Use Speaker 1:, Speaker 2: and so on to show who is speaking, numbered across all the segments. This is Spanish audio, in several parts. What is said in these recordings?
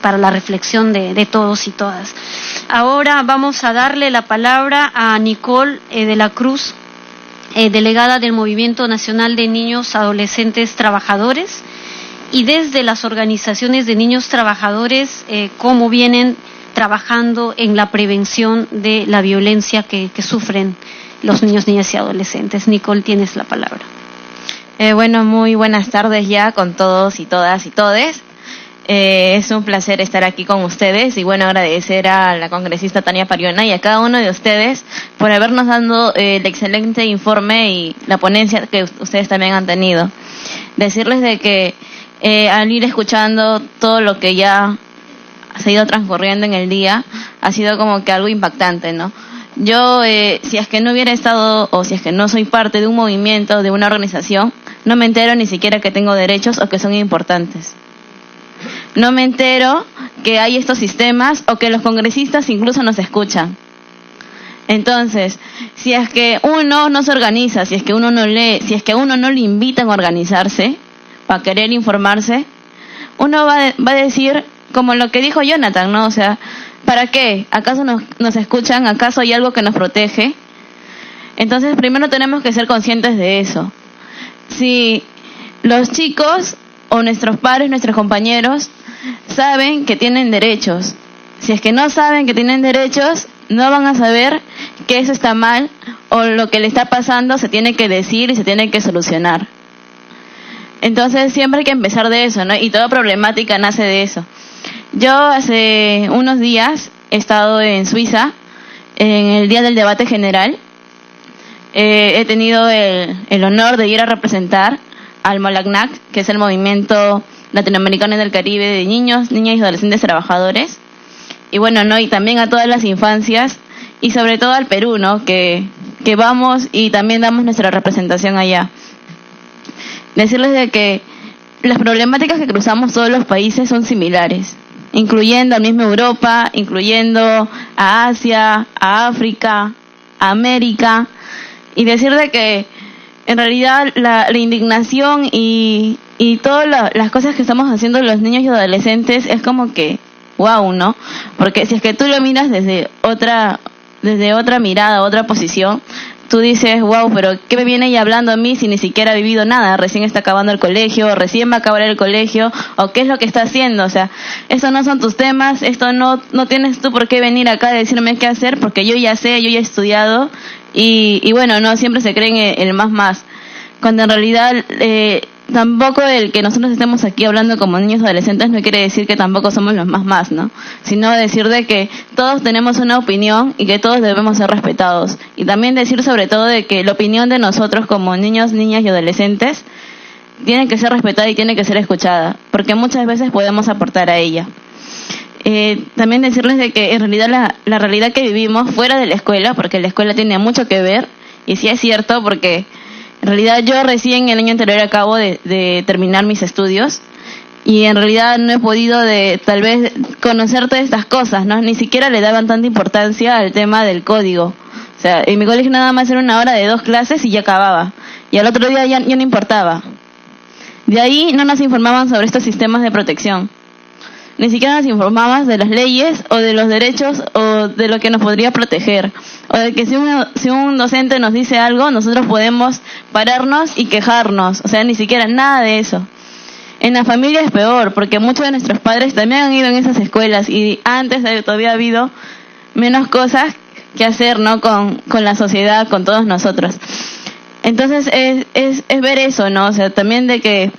Speaker 1: para la reflexión de todos y todas. Ahora vamos a darle la palabra a Nicole de la Cruz, delegada del Movimiento Nacional de Niños Adolescentes Trabajadores, y desde las organizaciones de niños trabajadores, cómo vienen trabajando en la prevención de la violencia que sufren los niños, niñas y adolescentes. Nicole, tienes la palabra.
Speaker 2: Bueno, muy buenas tardes ya con todos y todas y todes. Es un placer estar aquí con ustedes y bueno, agradecer a la congresista Tania Pariona y a cada uno de ustedes por habernos dado el excelente informe y la ponencia que ustedes también han tenido. Decirles de que al ir escuchando todo lo que ya se ha ido transcurriendo en el día, ha sido como que algo impactante, ¿no? Yo, si es que no hubiera estado o si es que no soy parte de un movimiento, de una organización, no me entero ni siquiera que tengo derechos o que son importantes. No me entero que hay estos sistemas o que los congresistas incluso nos escuchan. Entonces, si es que uno no se organiza, si es que uno no lee, si es que a uno no le invitan a organizarse para querer informarse, uno va a decir como lo que dijo Jonathan, ¿no? O sea, ¿para qué? ¿Acaso nos escuchan? ¿Acaso hay algo que nos protege? Entonces, primero tenemos que ser conscientes de eso. Si los chicos o nuestros padres, nuestros compañeros, saben que tienen derechos. Si es que no saben que tienen derechos, no van a saber que eso está mal o lo que le está pasando se tiene que decir y se tiene que solucionar. Entonces siempre hay que empezar de eso, ¿no? Y toda problemática nace de eso. Yo hace unos días he estado en Suiza en el día del debate general. He tenido el honor de ir a representar al MOLACNAC, que es el Movimiento Latinoamericano del Caribe de Niños, Niñas y Adolescentes Trabajadores. Y bueno, ¿no? Y también a todas las infancias y sobre todo al Perú, ¿no? Que vamos y también damos nuestra representación allá. Decirles de que las problemáticas que cruzamos todos los países son similares, incluyendo a misma Europa, incluyendo a Asia, a África, a América, y decir de que en realidad la indignación y todas las cosas que estamos haciendo los niños y adolescentes es como que wow, ¿no? Porque si es que tú lo miras desde otra mirada, otra posición, tú dices, wow, pero ¿qué me viene ella hablando a mí si ni siquiera ha vivido nada? Recién está acabando el colegio, recién va a acabar el colegio, o ¿qué es lo que está haciendo? O sea, estos no son tus temas, esto no tienes tú por qué venir acá a decirme qué hacer, porque yo ya sé, yo ya he estudiado, y bueno, no, siempre se creen el más, cuando en realidad tampoco el que nosotros estemos aquí hablando como niños y adolescentes no quiere decir que tampoco somos los más, ¿no? Sino decir de que todos tenemos una opinión y que todos debemos ser respetados. Y también decir sobre todo de que la opinión de nosotros como niños, niñas y adolescentes tiene que ser respetada y tiene que ser escuchada, porque muchas veces podemos aportar a ella. También decirles de que en realidad la realidad que vivimos fuera de la escuela, porque la escuela tiene mucho que ver, y sí es cierto porque en realidad yo recién el año anterior acabo de terminar mis estudios y en realidad no he podido tal vez conocer todas estas cosas, ¿no? Ni siquiera le daban tanta importancia al tema del código. O sea, en mi colegio nada más era una hora de 2 clases y ya acababa. Y al otro día ya no importaba. De ahí no nos informaban sobre estos sistemas de protección. Ni siquiera nos informaban de las leyes o de los derechos o de lo que nos podría proteger. O de que si un docente nos dice algo, nosotros podemos pararnos y quejarnos. O sea, ni siquiera nada de eso. En la familia es peor, porque muchos de nuestros padres también han ido en esas escuelas y antes todavía ha habido menos cosas que hacer, ¿no? Con la sociedad, con todos nosotros. Entonces es ver eso, ¿no? O sea, también de que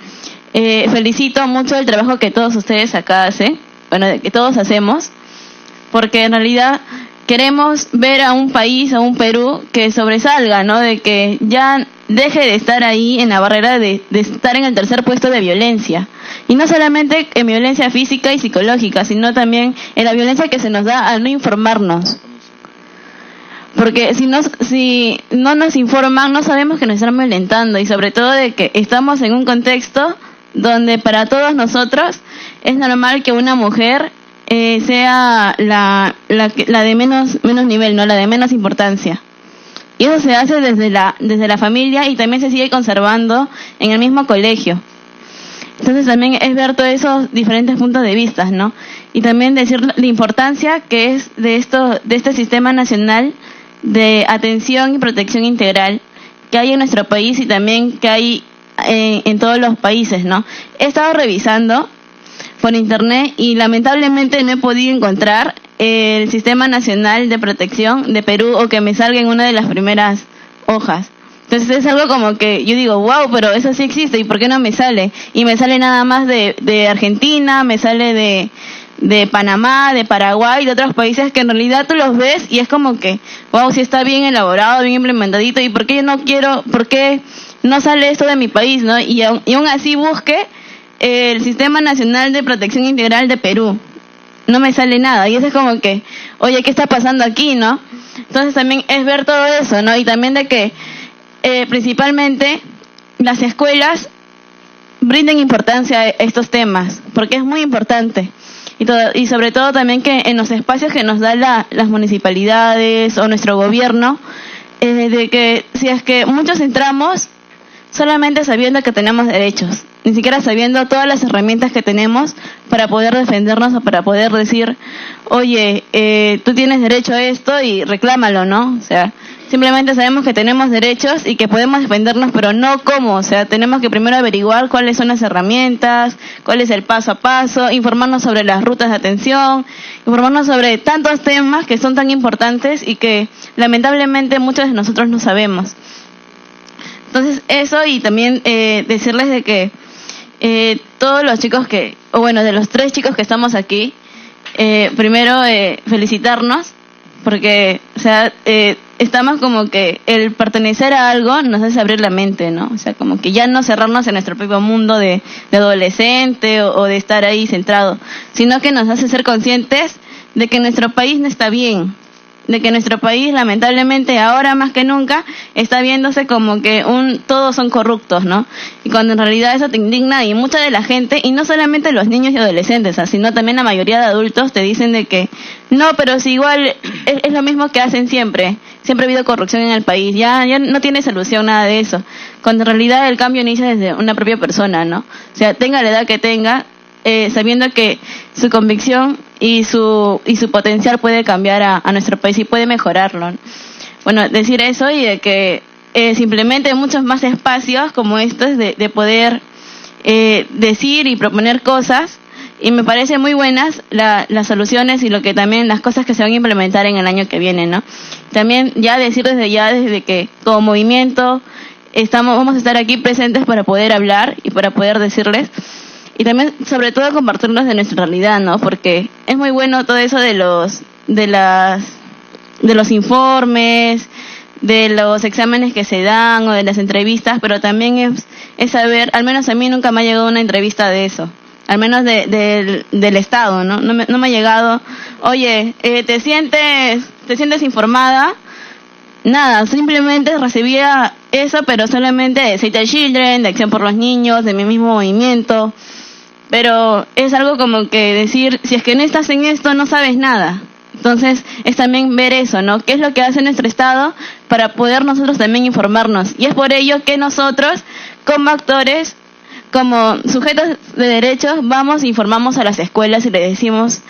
Speaker 2: felicito mucho el trabajo que todos ustedes acá hacen, bueno, que todos hacemos, porque en realidad queremos ver a un país, a un Perú que sobresalga, ¿no? De que ya deje de estar ahí en la barrera de estar en el tercer puesto de violencia. Y no solamente en violencia física y psicológica, sino también en la violencia que se nos da al no informarnos. Porque si no nos informan, no sabemos que nos están violentando, y sobre todo de que estamos en un contexto donde para todos nosotros es normal que una mujer sea la de menos nivel, no, la de menos importancia. Y eso se hace desde la familia y también se sigue conservando en el mismo colegio. Entonces también es ver todos esos diferentes puntos de vista, ¿no? Y también decir la importancia que es de este sistema nacional de atención y protección integral que hay en nuestro país y también que hay en todos los países, ¿no? He estado revisando por internet y lamentablemente no he podido encontrar el Sistema Nacional de Protección de Perú o que me salga en una de las primeras hojas. Entonces es algo como que yo digo, wow, pero eso sí existe, ¿y por qué no me sale? Y me sale nada más de Argentina, me sale de Panamá, de Paraguay, de otros países que en realidad tú los ves y es como que, wow, sí está bien elaborado, bien implementadito, ¿y por qué yo no quiero, por qué no sale esto de mi país, no? Y aún así busque el Sistema Nacional de Protección Integral de Perú. No me sale nada. Y eso es como que, oye, ¿qué está pasando aquí, no? Entonces también es ver todo eso, ¿no? Y también de que principalmente las escuelas brinden importancia a estos temas, porque es muy importante. Y sobre todo también que en los espacios que nos dan las municipalidades o nuestro gobierno, de que si es que muchos entramos solamente sabiendo que tenemos derechos, ni siquiera sabiendo todas las herramientas que tenemos para poder defendernos o para poder decir, oye, tú tienes derecho a esto y reclámalo, ¿no? O sea, simplemente sabemos que tenemos derechos y que podemos defendernos, pero no cómo. O sea, tenemos que primero averiguar cuáles son las herramientas, cuál es el paso a paso, informarnos sobre las rutas de atención, informarnos sobre tantos temas que son tan importantes y que lamentablemente muchos de nosotros no sabemos. Entonces eso, y también decirles de que todos los chicos de los 3 chicos que estamos aquí, primero felicitarnos, porque, o sea, estamos como que el pertenecer a algo nos hace abrir la mente, ¿no? O sea, como que ya no cerrarnos en nuestro propio mundo de adolescente o de estar ahí centrado, sino que nos hace ser conscientes de que nuestro país no está bien, de que nuestro país lamentablemente ahora más que nunca está viéndose como que todos son corruptos, ¿no? Y cuando en realidad eso te indigna, y mucha de la gente, y no solamente los niños y adolescentes, sino también la mayoría de adultos te dicen de que no, pero si igual es lo mismo que hacen siempre ha habido corrupción en el país, ya no tiene solución nada de eso, cuando en realidad el cambio inicia desde una propia persona, ¿no? O sea, tenga la edad que tenga, sabiendo que su convicción y su potencial puede cambiar a nuestro país y puede mejorarlo, ¿no? Bueno, decir eso y de que simplemente muchos más espacios como estos de poder decir y proponer cosas, y me parece muy buenas las soluciones y lo que también las cosas que se van a implementar en el año que viene, ¿no? También ya decir desde que como movimiento vamos a estar aquí presentes para poder hablar y para poder decirles. Y también, sobre todo, compartirnos de nuestra realidad, ¿no? Porque es muy bueno todo eso de los informes, de los exámenes que se dan o de las entrevistas, pero también es saber, al menos a mí nunca me ha llegado una entrevista de eso, al menos del Estado, ¿no? No me ha llegado, oye, ¿te sientes informada? Nada, simplemente recibía eso, pero solamente de Save the Children, de Acción por los Niños, de mi mismo movimiento. Pero es algo como que decir, si es que no estás en esto, no sabes nada. Entonces es también ver eso, ¿no? ¿Qué es lo que hace nuestro Estado para poder nosotros también informarnos? Y es por ello que nosotros, como actores, como sujetos de derechos, vamos e informamos a las escuelas y le decimos,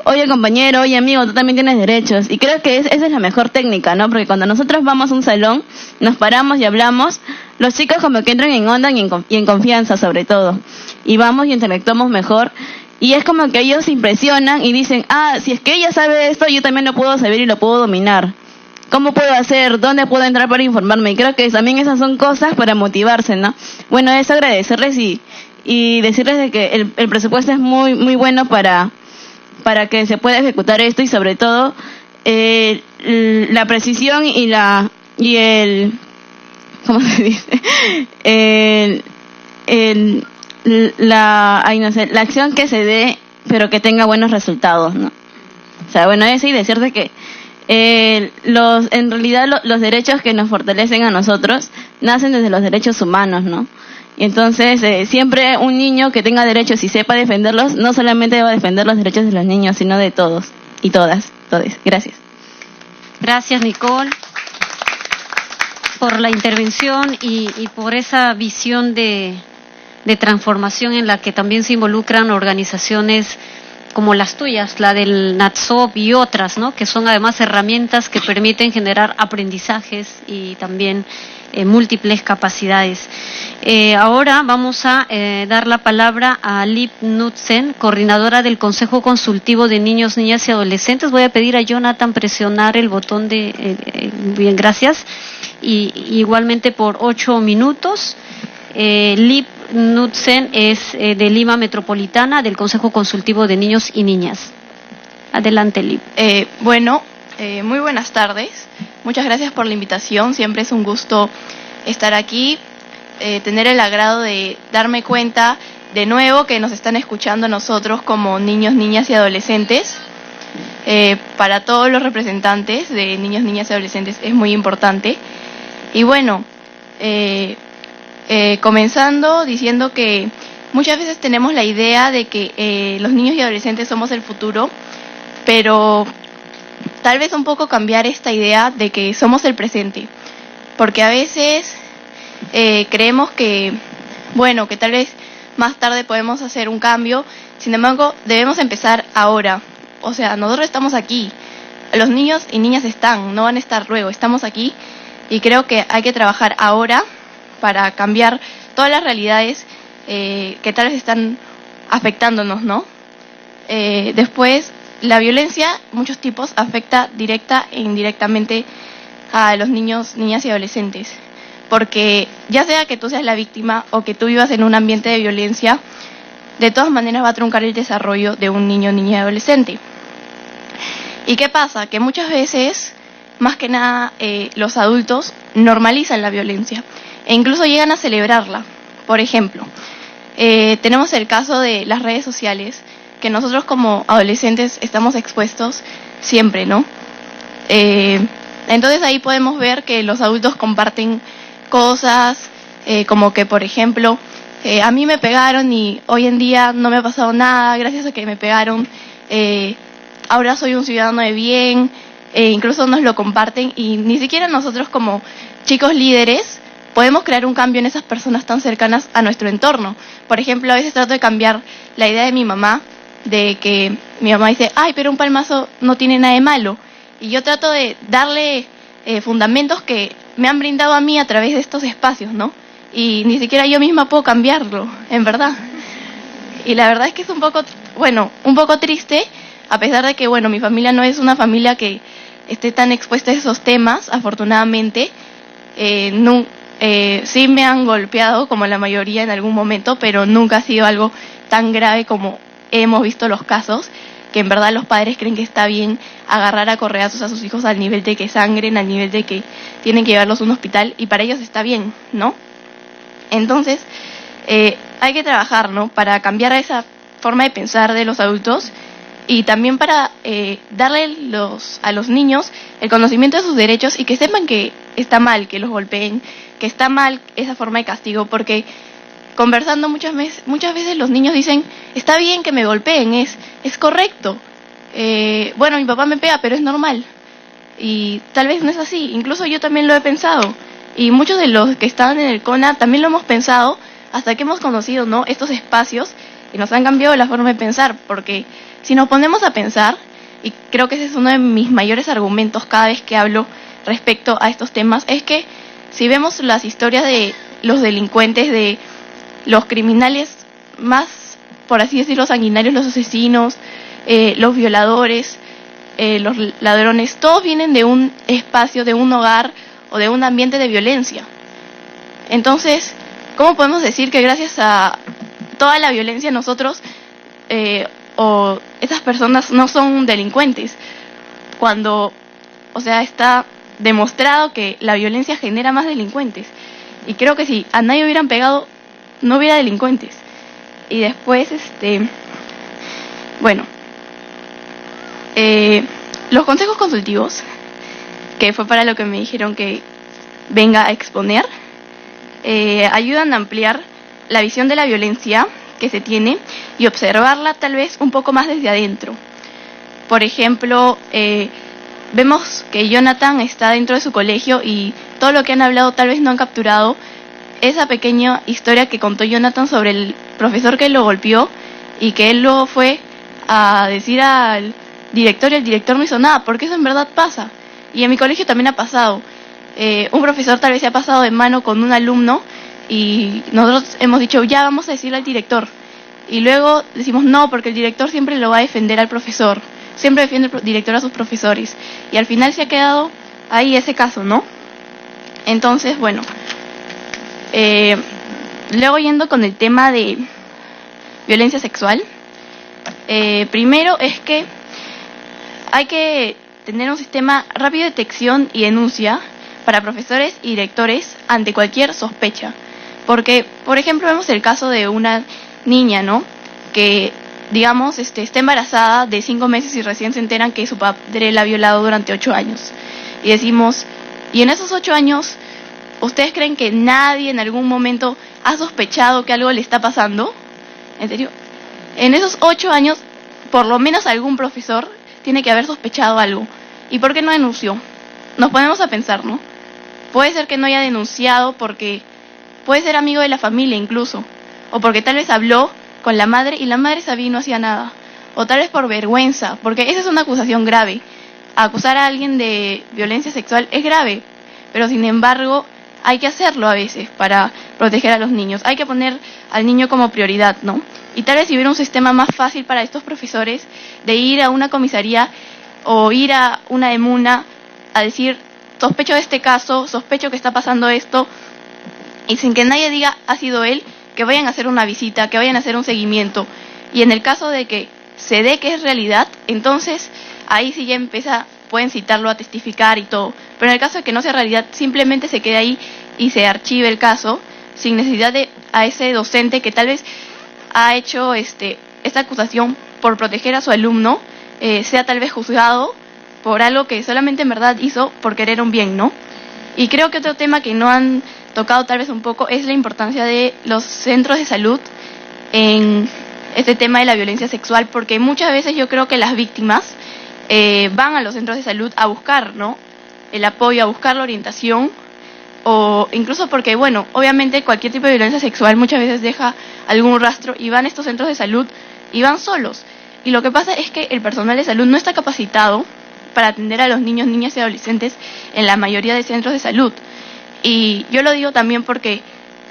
Speaker 2: oye compañero, oye amigo, tú también tienes derechos. Y creo que esa es la mejor técnica, ¿no? Porque cuando nosotros vamos a un salón, nos paramos y hablamos, los chicos como que entran en onda y en confianza sobre todo. Y vamos y interactuamos mejor. Y es como que ellos se impresionan y dicen, si es que ella sabe esto, yo también lo puedo saber y lo puedo dominar. ¿Cómo puedo hacer? ¿Dónde puedo entrar para informarme? Y creo que también esas son cosas para motivarse, ¿no? Bueno, es agradecerles y decirles de que el presupuesto es muy, muy bueno para que se pueda ejecutar esto, y sobre todo la precisión y el ¿cómo se dice? La acción que se dé, pero que tenga buenos resultados, ¿no? O sea, bueno, eso, y decirte que en realidad los derechos que nos fortalecen a nosotros nacen desde los derechos humanos, ¿no? Y entonces siempre un niño que tenga derechos y sepa defenderlos, no solamente va a defender los derechos de los niños, sino de todos y todas. Gracias.
Speaker 1: Gracias, Nicole, por la intervención y por esa visión de de transformación en la que también se involucran organizaciones como las tuyas, la del NATSOP y otras, ¿no? Que son además herramientas que permiten generar aprendizajes y también múltiples capacidades. Ahora vamos a dar la palabra a Liv Knudsen, coordinadora del Consejo Consultivo de Niños, Niñas y Adolescentes. Voy a pedir a Jonathan presionar el botón de... bien, gracias. Y igualmente por 8 minutos. Liv Knudsen es de Lima Metropolitana, del Consejo Consultivo de Niños y Niñas. Adelante, Liv.
Speaker 3: Muy buenas tardes. Muchas gracias por la invitación. Siempre es un gusto estar aquí, tener el agrado de darme cuenta de nuevo que nos están escuchando a nosotros como niños, niñas y adolescentes. Para todos los representantes de niños, niñas y adolescentes es muy importante. Y bueno, comenzando diciendo que muchas veces tenemos la idea de que los niños y adolescentes somos el futuro, pero tal vez un poco cambiar esta idea de que somos el presente, porque a veces creemos que, bueno, que tal vez más tarde podemos hacer un cambio. Sin embargo, debemos empezar ahora. O sea, nosotros estamos aquí, los niños y niñas no van a estar luego, estamos aquí, y creo que hay que trabajar ahora para cambiar todas las realidades que tal vez están afectándonos, ¿no? Después, la violencia, muchos tipos, afecta directa e indirectamente a los niños, niñas y adolescentes. Porque ya sea que tú seas la víctima o que tú vivas en un ambiente de violencia, de todas maneras va a truncar el desarrollo de un niño, niña y adolescente. ¿Y qué pasa? Que muchas veces, más que nada, los adultos normalizan la violencia e incluso llegan a celebrarla. Por ejemplo, tenemos el caso de las redes sociales, que nosotros como adolescentes estamos expuestos siempre, ¿no? Entonces ahí podemos ver que los adultos comparten cosas, como que, por ejemplo, a mí me pegaron y hoy en día no me ha pasado nada, gracias a que me pegaron, ahora soy un ciudadano de bien, incluso nos lo comparten, y ni siquiera nosotros como chicos líderes podemos crear un cambio en esas personas tan cercanas a nuestro entorno. Por ejemplo, a veces trato de cambiar la idea de mi mamá, de que mi mamá dice, ay, pero un palmazo no tiene nada de malo, y yo trato de darle fundamentos que me han brindado a mí a través de estos espacios, ¿no? Y ni siquiera yo misma puedo cambiarlo, en verdad. Y la verdad es que es un poco triste, a pesar de que, bueno, mi familia no es una familia que esté tan expuesta a esos temas, afortunadamente. Sí me han golpeado, como la mayoría en algún momento, pero nunca ha sido algo tan grave como hemos visto los casos, que en verdad los padres creen que está bien agarrar a correazos a sus hijos al nivel de que sangren, al nivel de que tienen que llevarlos a un hospital, y para ellos está bien, ¿no? Entonces, hay que trabajar, ¿no?, para cambiar esa forma de pensar de los adultos, y también para darle a los niños el conocimiento de sus derechos, y que sepan que está mal que los golpeen, que está mal esa forma de castigo, porque conversando muchas veces los niños dicen, está bien que me golpeen, es correcto, bueno, mi papá me pega, pero es normal, y tal vez no es así. Incluso yo también lo he pensado, y muchos de los que estaban en el CONA también lo hemos pensado, hasta que hemos conocido, ¿no?, estos espacios, y nos han cambiado la forma de pensar, porque si nos ponemos a pensar, y creo que ese es uno de mis mayores argumentos cada vez que hablo respecto a estos temas, es que si vemos las historias de los delincuentes, de los criminales más, por así decirlo, sanguinarios, los asesinos, los violadores, los ladrones, todos vienen de un espacio, de un hogar o de un ambiente de violencia. Entonces, ¿cómo podemos decir que gracias a toda la violencia nosotros o esas personas no son delincuentes? Cuando, o sea, está demostrado que la violencia genera más delincuentes. Y creo que si a nadie hubieran pegado, no hubiera delincuentes. Y después, los consejos consultivos, que fue para lo que me dijeron que venga a exponer, ayudan a ampliar la visión de la violencia que se tiene y observarla tal vez un poco más desde adentro. Por ejemplo, vemos que Jonathan está dentro de su colegio y todo lo que han hablado tal vez no han capturado esa pequeña historia que contó Jonathan sobre el profesor que lo golpeó y que él luego fue a decir al director y el director no hizo nada, porque eso en verdad pasa. Y en mi colegio también ha pasado. Un profesor tal vez se ha pasado de mano con un alumno y nosotros hemos dicho, ya vamos a decirle al director. Y luego decimos, no, porque el director siempre lo va a defender al profesor. Siempre defiende el director a sus profesores. Y al final se ha quedado ahí ese caso, ¿no? Entonces, bueno. Luego yendo con el tema de violencia sexual. Primero es que hay que tener un sistema rápido de detección y denuncia para profesores y directores ante cualquier sospecha. Porque, por ejemplo, vemos el caso de una niña, ¿no? Que, digamos, está embarazada de 5 meses y recién se enteran que su padre la ha violado durante 8 años. Y decimos, ¿y en esos 8 años ustedes creen que nadie en algún momento ha sospechado que algo le está pasando? ¿En serio? En esos 8 años, por lo menos algún profesor tiene que haber sospechado algo. ¿Y por qué no denunció? Nos ponemos a pensar, ¿no? Puede ser que no haya denunciado porque puede ser amigo de la familia incluso. O porque tal vez habló con la madre y la madre sabía y no hacía nada. O tal vez por vergüenza, porque esa es una acusación grave. Acusar a alguien de violencia sexual es grave, pero sin embargo hay que hacerlo a veces para proteger a los niños. Hay que poner al niño como prioridad, ¿no? Y tal vez si hubiera un sistema más fácil para estos profesores de ir a una comisaría o ir a una EMUNA a decir, sospecho de este caso, sospecho que está pasando esto, y sin que nadie diga, ha sido él, que vayan a hacer una visita, que vayan a hacer un seguimiento. Y en el caso de que se dé que es realidad, entonces ahí sí ya pueden citarlo a testificar y todo. Pero en el caso de que no sea realidad, simplemente se quede ahí y se archive el caso, sin necesidad de a ese docente que tal vez ha hecho esta acusación por proteger a su alumno, sea tal vez juzgado por algo que solamente en verdad hizo por querer un bien, ¿no? Y creo que otro tema que no han tocado tal vez un poco es la importancia de los centros de salud en este tema de la violencia sexual, porque muchas veces yo creo que las víctimas van a los centros de salud a buscar, ¿no?, el apoyo, a buscar la orientación, o incluso porque, bueno, obviamente cualquier tipo de violencia sexual muchas veces deja algún rastro y van a estos centros de salud y van solos. Y lo que pasa es que el personal de salud no está capacitado para atender a los niños, niñas y adolescentes en la mayoría de centros de salud. Y yo lo digo también porque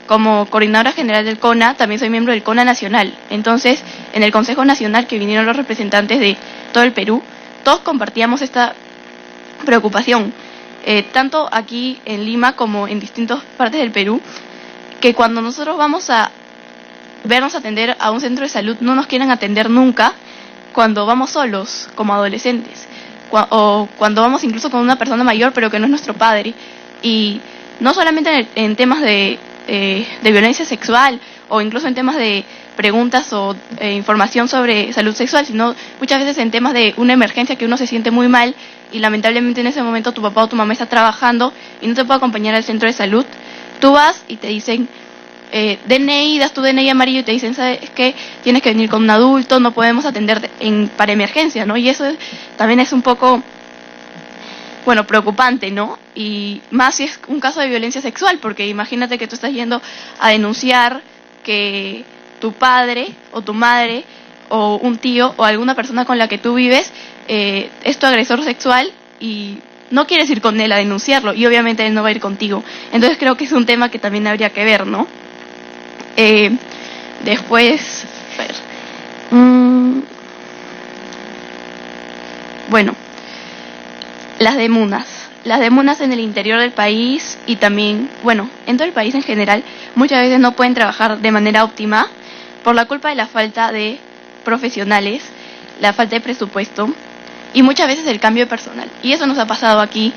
Speaker 3: como coordinadora general del CONA, también soy miembro del CONA Nacional. Entonces, en el Consejo Nacional, que vinieron los representantes de todo el Perú, todos compartíamos esta preocupación, tanto aquí en Lima como en distintas partes del Perú, que cuando nosotros vamos a vernos atender a un centro de salud, no nos quieren atender nunca cuando vamos solos, como adolescentes, o cuando vamos incluso con una persona mayor, pero que no es nuestro padre. Y no solamente en temas de violencia sexual, o incluso en temas de preguntas o información sobre salud sexual, sino muchas veces en temas de una emergencia que uno se siente muy mal y lamentablemente en ese momento tu papá o tu mamá está trabajando y no te puede acompañar al centro de salud. Tú vas y te dicen DNI, das tu DNI amarillo y te dicen, ¿sabes qué? Tienes que venir con un adulto, no podemos atender para emergencia, ¿no? Y eso también es un poco, bueno, preocupante, ¿no? Y más si es un caso de violencia sexual, porque imagínate que tú estás yendo a denunciar que tu padre o tu madre o un tío o alguna persona con la que tú vives es tu agresor sexual y no quieres ir con él a denunciarlo y obviamente él no va a ir contigo. Entonces creo que es un tema que también habría que ver, ¿no? Después, a ver, bueno, las demunas en el interior del país y también, bueno, en todo el país en general, muchas veces no pueden trabajar de manera óptima por la culpa de la falta de profesionales, la falta de presupuesto y muchas veces el cambio de personal. Y eso nos ha pasado aquí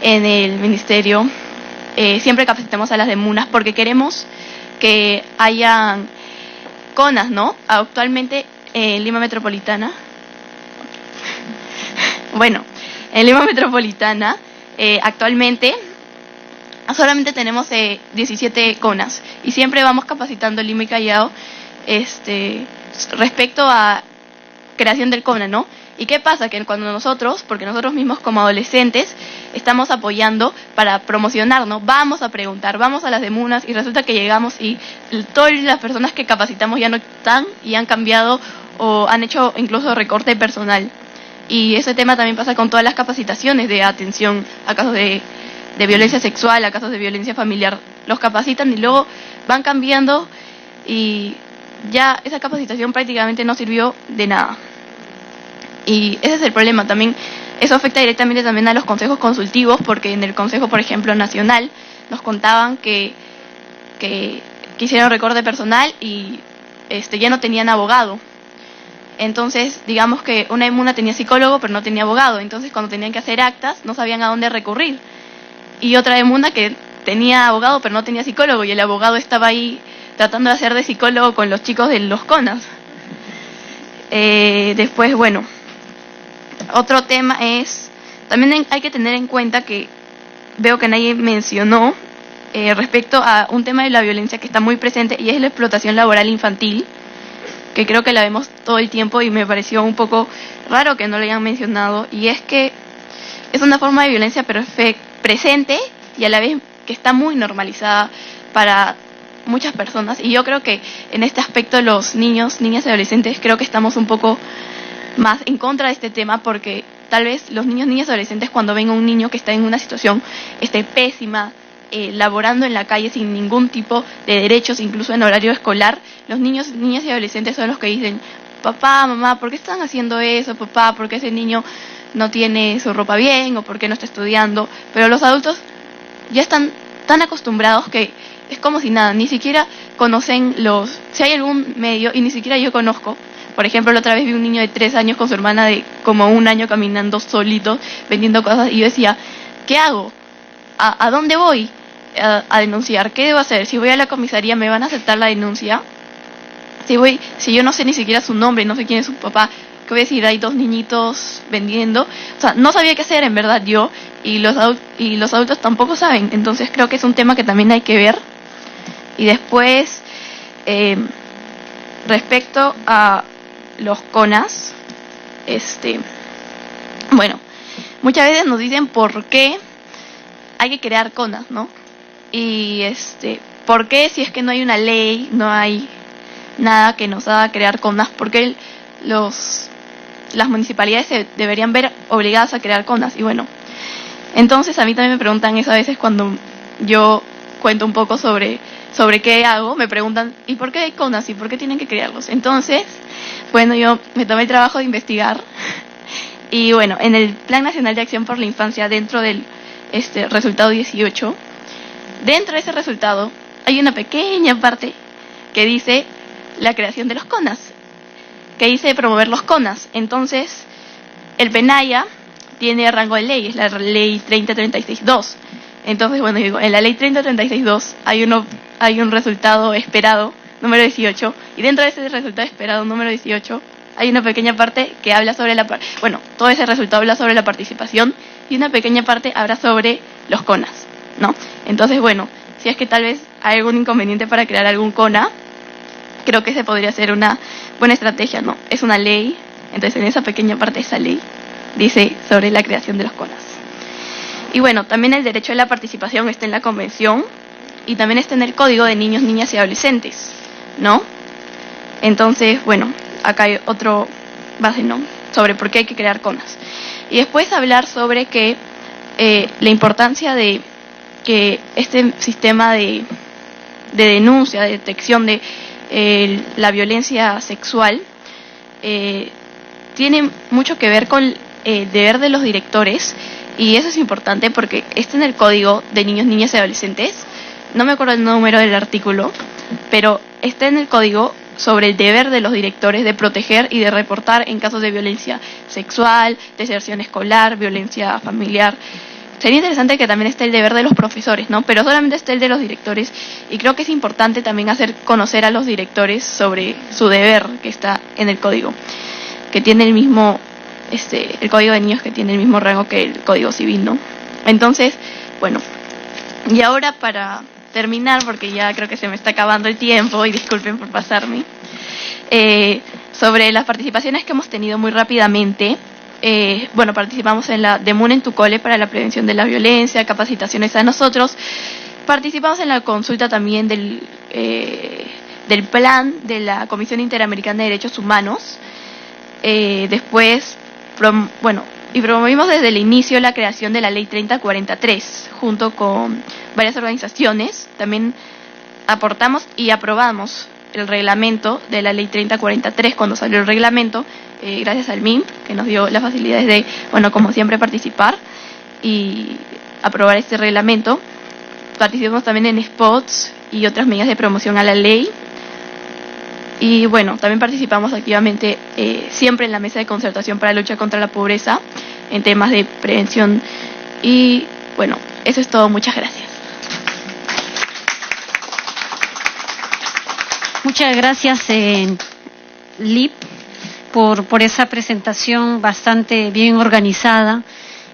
Speaker 3: en el ministerio. Siempre capacitamos a las demunas porque queremos que hayan CONAS, ¿no? Actualmente en Lima Metropolitana. Bueno, en Lima Metropolitana actualmente solamente tenemos 17 CONAS y siempre vamos capacitando Lima y Callao respecto a creación del CONA, ¿no? ¿Y qué pasa? Que cuando nosotros, porque nosotros mismos como adolescentes, estamos apoyando para promocionarnos, vamos a preguntar, vamos a las demunas y resulta que llegamos y todas las personas que capacitamos ya no están y han cambiado o han hecho incluso recorte personal. Y ese tema también pasa con todas las capacitaciones de atención a casos de violencia sexual, a casos de violencia familiar. Los capacitan y luego van cambiando y ya esa capacitación prácticamente no sirvió de nada. Y ese es el problema también. Eso afecta directamente también a los consejos consultivos, porque en el Consejo, por ejemplo, Nacional, nos contaban que hicieron recorte personal y ya no tenían abogado. Entonces, digamos que una emuna tenía psicólogo, pero no tenía abogado. Entonces, cuando tenían que hacer actas, no sabían a dónde recurrir. Y otra emuna que tenía abogado, pero no tenía psicólogo, y el abogado estaba ahí tratando de hacer de psicólogo con los chicos de los CONAS. Después, bueno, otro tema es, también hay que tener en cuenta que veo que nadie mencionó respecto a un tema de la violencia que está muy presente, y es la explotación laboral infantil, que creo que la vemos todo el tiempo y me pareció un poco raro que no lo hayan mencionado, y es que es una forma de violencia pero es presente y a la vez que está muy normalizada para muchas personas, y yo creo que en este aspecto los niños, niñas y adolescentes creo que estamos un poco más en contra de este tema, porque tal vez los niños, niñas y adolescentes cuando ven a un niño que está en una situación pésima, laborando en la calle sin ningún tipo de derechos, incluso en horario escolar, los niños, niñas y adolescentes son los que dicen: papá, mamá, ¿por qué están haciendo eso? Papá, ¿por qué ese niño no tiene su ropa bien? ¿O por qué no está estudiando? Pero los adultos ya están tan acostumbrados que es como si nada, ni siquiera conocen si hay algún medio, y ni siquiera yo conozco. Por ejemplo, la otra vez vi un niño de 3 años con su hermana de como 1 año caminando solito, vendiendo cosas, y yo decía: ¿qué hago? ¿A dónde voy a denunciar? ¿Qué debo hacer? Si voy a la comisaría, ¿me van a aceptar la denuncia? Si yo no sé ni siquiera su nombre, no sé quién es su papá, ¿qué voy a decir? Hay 2 niñitos vendiendo. O sea, no sabía qué hacer en verdad yo, y los adultos tampoco saben. Entonces creo que es un tema que también hay que ver. Y después, respecto a los CONAS, bueno, muchas veces nos dicen por qué hay que crear CONAS, ¿no? Y ¿por qué, si es que no hay una ley, no hay nada que nos haga crear CONAS? ¿Por qué las municipalidades se deberían ver obligadas a crear CONAS? Y bueno, entonces a mí también me preguntan eso a veces cuando yo cuento un poco sobre qué hago. Me preguntan: ¿y por qué hay CONAS? ¿Y por qué tienen que crearlos? Entonces, bueno, yo me tomé el trabajo de investigar. Y bueno, en el Plan Nacional de Acción por la Infancia, dentro del resultado 18, dentro de ese resultado hay una pequeña parte que dice la creación de los CONAS, que dice promover los CONAS. Entonces, el PENAYA tiene rango de ley, es la ley 3036-2. Entonces, bueno, digo, en la ley 3036-2 hay un resultado esperado, número 18, y dentro de ese resultado esperado, número 18, hay una pequeña parte que habla sobre todo ese resultado habla sobre la participación, y una pequeña parte habla sobre los CONAS, ¿no? Entonces, bueno, si es que tal vez hay algún inconveniente para crear algún CONA, creo que ese podría ser una buena estrategia, ¿no? Es una ley, entonces en esa pequeña parte de esa ley dice sobre la creación de los CONAS. Y bueno, también el derecho de la participación está en la Convención y también está en el Código de Niños, Niñas y Adolescentes, ¿no? Entonces, bueno, acá hay otro base, ¿no?, sobre por qué hay que crear CONAS. Y después hablar sobre que la importancia de que este sistema de denuncia, de detección de la violencia sexual tiene mucho que ver con el deber de los directores, y eso es importante porque está en el Código de Niños, Niñas y Adolescentes. No me acuerdo el número del artículo, pero está en el Código sobre el deber de los directores de proteger y de reportar en casos de violencia sexual, deserción escolar, violencia familiar. Sería interesante que también esté el deber de los profesores, ¿no? Pero solamente está el de los directores, y creo que es importante también hacer conocer a los directores sobre su deber que está en el código, que tiene el mismo, el Código de Niños, que tiene el mismo rango que el Código Civil, ¿no? Entonces, bueno, y ahora para terminar, porque ya creo que se me está acabando el tiempo, y disculpen por pasarme, Sobre las participaciones que hemos tenido muy rápidamente, participamos en la de MUN en tu cole para la prevención de la violencia, capacitaciones a nosotros. Participamos en la consulta también del plan de la Comisión Interamericana de Derechos Humanos. Después, promovimos desde el inicio la creación de la Ley 3043, junto con varias organizaciones. También aportamos y aprobamos el reglamento de la Ley 3043 cuando salió el reglamento, gracias al MINP, que nos dio las facilidades de, como siempre, participar y aprobar este reglamento. Participamos también en spots y otras medidas de promoción a la ley. Y también participamos activamente siempre en la mesa de concertación para la lucha contra la pobreza en temas de prevención. Y eso es todo. Muchas gracias.
Speaker 1: Muchas gracias, Lip, por esa presentación bastante bien organizada.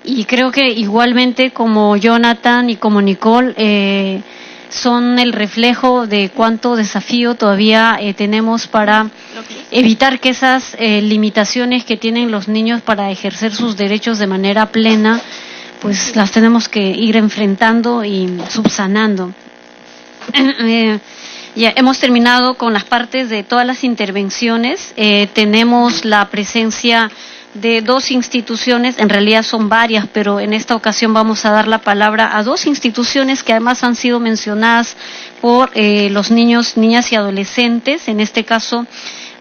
Speaker 1: Y creo que igualmente como Jonathan y como Nicole son el reflejo de cuánto desafío todavía tenemos para evitar que esas limitaciones que tienen los niños para ejercer sus derechos de manera plena, pues las tenemos que ir enfrentando y subsanando. Ya hemos terminado con las partes de todas las intervenciones. Tenemos la presencia de dos instituciones, en realidad son varias, pero en esta ocasión vamos a dar la palabra a dos instituciones que además han sido mencionadas por los niños, niñas y adolescentes, en este caso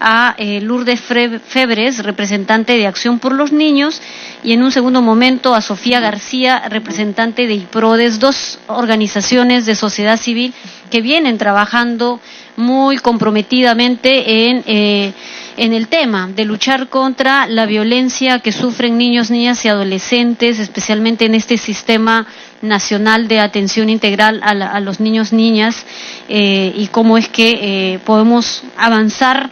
Speaker 1: a Lourdes Febres, representante de Acción por los Niños, y en un segundo momento a Sofía García, representante de IPRODES, dos organizaciones de sociedad civil que vienen trabajando muy comprometidamente en el tema de luchar contra la violencia que sufren niños, niñas y adolescentes, especialmente en este sistema nacional de atención integral a los niños, niñas, y cómo es que podemos avanzar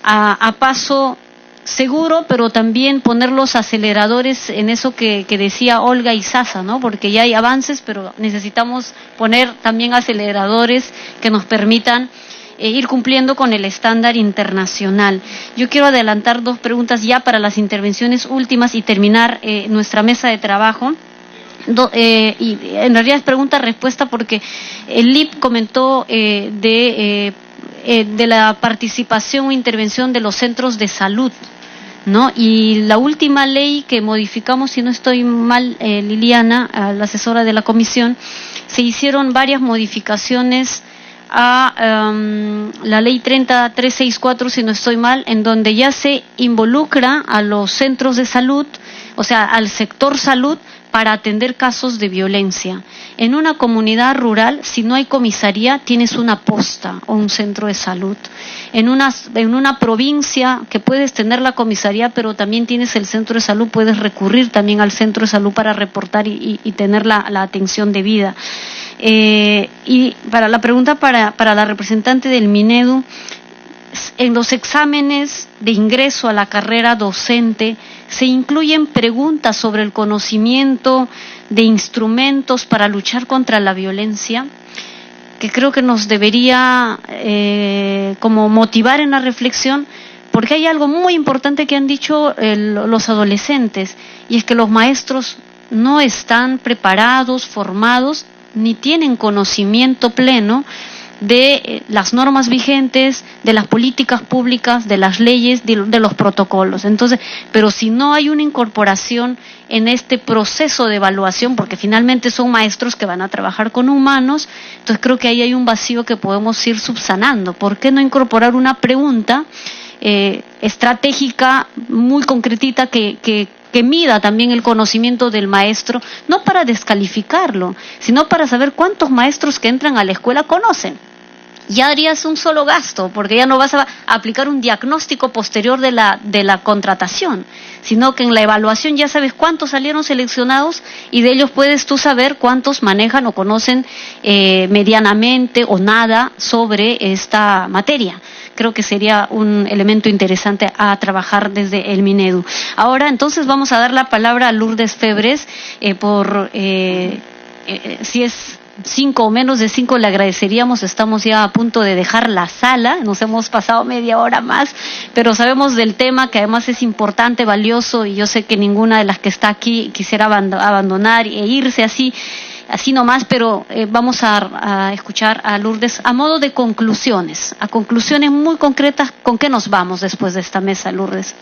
Speaker 1: a paso seguro, pero también poner los aceleradores en eso que decía Olga y Sasa, ¿no? Porque ya hay avances, pero necesitamos poner también aceleradores que nos permitan ir cumpliendo con el estándar internacional. Yo quiero adelantar dos preguntas ya para las intervenciones últimas y terminar nuestra mesa de trabajo. Y en realidad es pregunta-respuesta porque el LIP comentó de la participación o intervención de los centros de salud, ¿no? Y la última ley que modificamos, si no estoy mal, Liliana, la asesora de la comisión, se hicieron varias modificaciones a la ley 30364, si no estoy mal, en donde ya se involucra a los centros de salud, o sea, al sector salud, para atender casos de violencia. En una comunidad rural, si no hay comisaría, tienes una posta o un centro de salud. En una provincia que puedes tener la comisaría, pero también tienes el centro de salud, puedes recurrir también al centro de salud para reportar y tener la atención debida. Y para la pregunta para la representante del Minedu, en los exámenes de ingreso a la carrera docente se incluyen preguntas sobre el conocimiento de instrumentos para luchar contra la violencia, que creo que nos debería como motivar en la reflexión, porque hay algo muy importante que han dicho los adolescentes, y es que los maestros no están preparados, formados, ni tienen conocimiento pleno de las normas vigentes, de las políticas públicas, de las leyes, de los protocolos. Entonces, pero si no hay una incorporación en este proceso de evaluación, porque finalmente son maestros que van a trabajar con humanos, entonces creo que ahí hay un vacío que podemos ir subsanando. ¿Por qué no incorporar una pregunta estratégica muy concretita que mida también el conocimiento del maestro, no para descalificarlo, sino para saber cuántos maestros que entran a la escuela conocen? Ya harías un solo gasto, porque ya no vas a aplicar un diagnóstico posterior de la contratación, sino que en la evaluación ya sabes cuántos salieron seleccionados y de ellos puedes tú saber cuántos manejan o conocen medianamente o nada sobre esta materia. Creo que sería un elemento interesante a trabajar desde el Minedu. Ahora, entonces, vamos a dar la palabra a Lourdes Febres si es 5 o menos de 5 le agradeceríamos. Estamos ya a punto de dejar la sala, nos hemos pasado media hora más, pero sabemos del tema, que además es importante, valioso, y yo sé que ninguna de las que está aquí quisiera abandonar e irse así nomás, pero vamos a escuchar a Lourdes a modo de conclusiones, a conclusiones muy concretas. ¿Con qué nos vamos después de esta mesa, Lourdes?